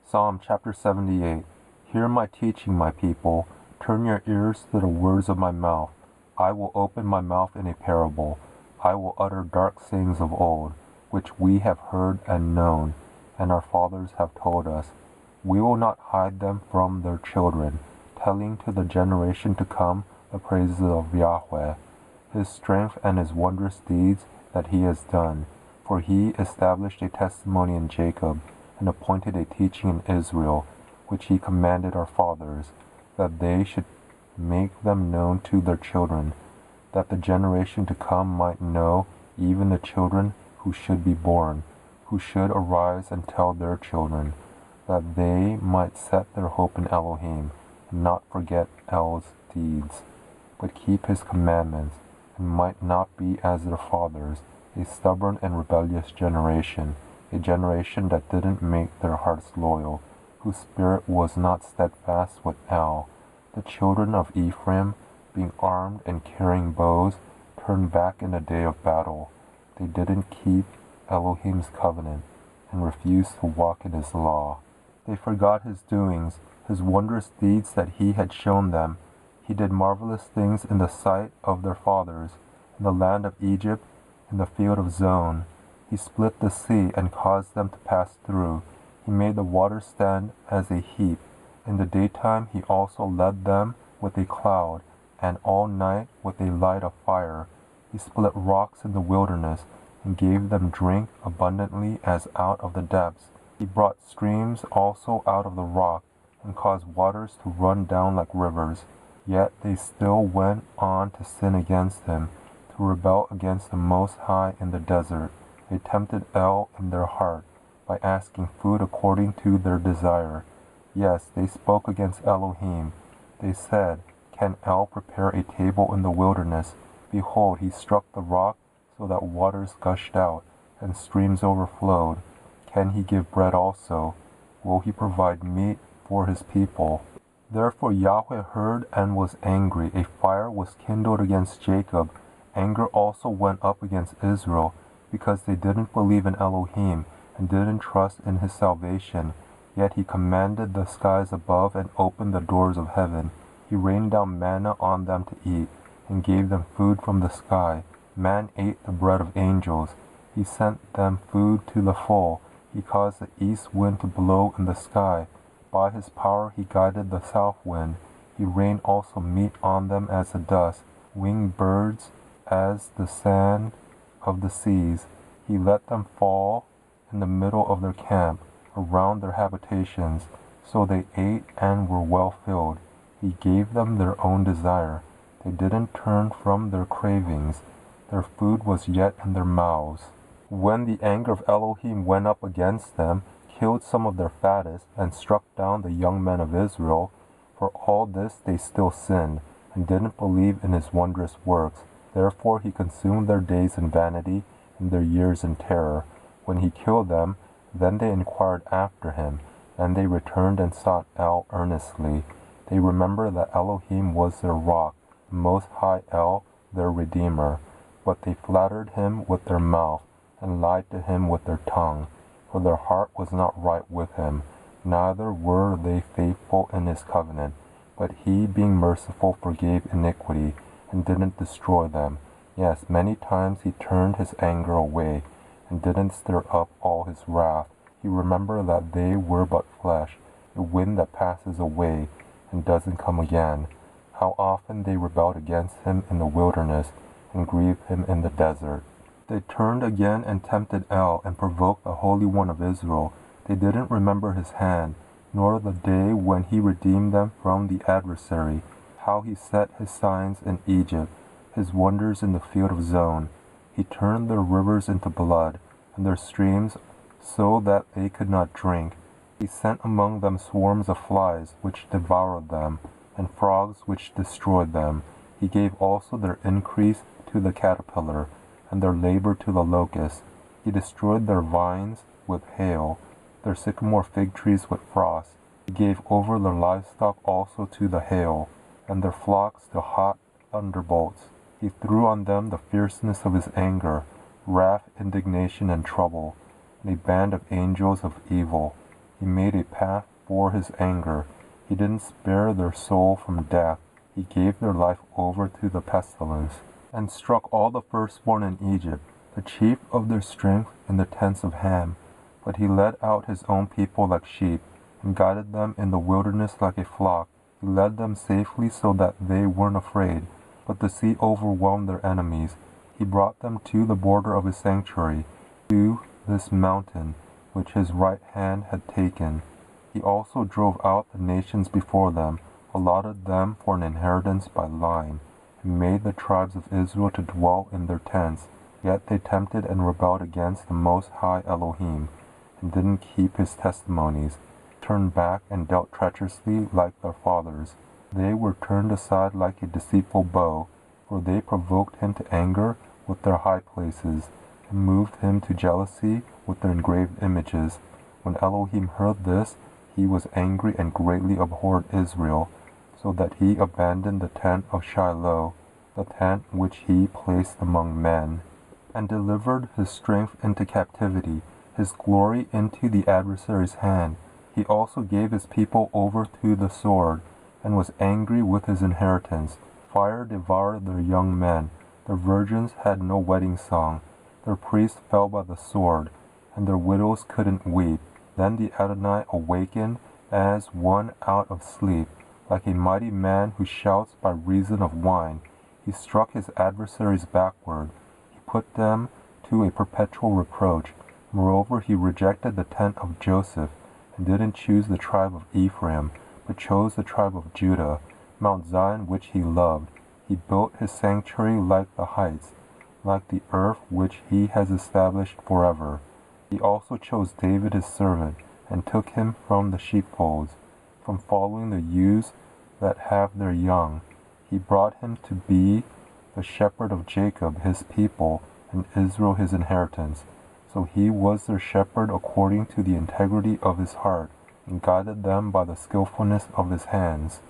Psalm chapter 78. Hear my teaching, my people. Turn your ears to the words of my mouth. I will open my mouth in a parable. I will utter dark sayings of old, which we have heard and known, and our fathers have told us. We will not hide them from their children, telling to the generation to come the praises of Yahweh, his strength and his wondrous deeds that he has done. For he established a testimony in Jacob, and appointed a teaching in Israel, which he commanded our fathers, that they should make them known to their children, that the generation to come might know, even the children who should be born, who should arise and tell their children, that they might set their hope in Elohim, and not forget El's deeds, but keep his commandments, and might not be as their fathers, a stubborn and rebellious generation, a generation that didn't make their hearts loyal, whose spirit was not steadfast with El. The children of Ephraim, being armed and carrying bows, turned back in the day of battle. They didn't keep Elohim's covenant, and refused to walk in his law. They forgot his doings, his wondrous deeds that he had shown them. He did marvelous things in the sight of their fathers, in the land of Egypt, in the field of Zon. He split the sea and caused them to pass through. He made the waters stand as a heap. In the daytime he also led them with a cloud, and all night with a light of fire. He split rocks in the wilderness, and gave them drink abundantly as out of the depths. He brought streams also out of the rock, and caused waters to run down like rivers. Yet they still went on to sin against him, to rebel against the Most High in the desert. They tempted El in their heart, by asking food according to their desire. Yes, they spoke against Elohim. They said, Can El prepare a table in the wilderness? Behold, he struck the rock, so that waters gushed out, and streams overflowed. Can he give bread also? Will he provide meat for his people? Therefore Yahweh heard and was angry. A fire was kindled against Jacob. Anger also went up against Israel, because they didn't believe in Elohim, and didn't trust in his salvation. Yet he commanded the skies above, and opened the doors of heaven. He rained down manna on them to eat, and gave them food from the sky. Man ate the bread of angels. He sent them food to the full. He caused the east wind to blow in the sky. By his power he guided the south wind. He rained also meat on them as the dust, winged birds as the sand of the seas. He let them fall in the middle of their camp, around their habitations. So they ate and were well filled. He gave them their own desire. They didn't turn from their cravings. Their food was yet in their mouths. When the anger of Elohim went up against them, killed some of their fattest, and struck down the young men of Israel, for all this they still sinned, and didn't believe in his wondrous works. Therefore he consumed their days in vanity, and their years in terror. When he killed them, then they inquired after him, and they returned and sought El earnestly. They remembered that Elohim was their rock, Most High El, their Redeemer. But they flattered him with their mouth, and lied to him with their tongue. For their heart was not right with him, neither were they faithful in his covenant. But he, being merciful, forgave iniquity, and didn't destroy them. Yes, many times he turned his anger away, and didn't stir up all his wrath. He remembered that they were but flesh, a wind that passes away, and doesn't come again. How often they rebelled against him in the wilderness, and grieved him in the desert. They turned again and tempted El, and provoked the Holy One of Israel. They didn't remember his hand, nor the day when he redeemed them from the adversary, how he set his signs in Egypt, his wonders in the field of Zon. He turned their rivers into blood, and their streams so that they could not drink. He sent among them swarms of flies, which devoured them, and frogs, which destroyed them. He gave also their increase to the caterpillar, and their labor to the locust. He destroyed their vines with hail, their sycamore fig trees with frost. He gave over their livestock also to the hail, and their flocks to hot thunderbolts. He threw on them the fierceness of his anger, wrath, indignation, and trouble, and a band of angels of evil. He made a path for his anger. He didn't spare their soul from death. He gave their life over to the pestilence, and struck all the firstborn in Egypt, the chief of their strength in the tents of Ham. But he led out his own people like sheep, and guided them in the wilderness like a flock. He led them safely so that they weren't afraid. But the sea overwhelmed their enemies. He brought them to the border of his sanctuary, to this mountain which his right hand had taken. He also drove out the nations before them, allotted them for an inheritance by line, and made the tribes of Israel to dwell in their tents. Yet they tempted and rebelled against the Most High Elohim, and didn't keep his testimonies, turned back and dealt treacherously like their fathers. They were turned aside like a deceitful bow, for they provoked him to anger with their high places, and moved him to jealousy with their engraved images. When Elohim heard this, he was angry and greatly abhorred Israel, so that he abandoned the tent of Shiloh, the tent which he placed among men, and delivered his strength into captivity, his glory into the adversary's hand. He also gave his people over to the sword, and was angry with his inheritance. Fire devoured their young men. Their virgins had no wedding song. Their priests fell by the sword, and their widows couldn't weep. Then the Adonai awakened as one out of sleep, like a mighty man who shouts by reason of wine. He struck his adversaries backward. He put them to a perpetual reproach. Moreover, he rejected the tent of Joseph, and didn't choose the tribe of Ephraim, but chose the tribe of Judah, Mount Zion which he loved. He built his sanctuary like the heights, like the earth which he has established forever. He also chose David his servant, and took him from the sheepfolds, from following the ewes that have their young. He brought him to be the shepherd of Jacob his people, and Israel his inheritance. So he was their shepherd according to the integrity of his heart, and guided them by the skillfulness of his hands.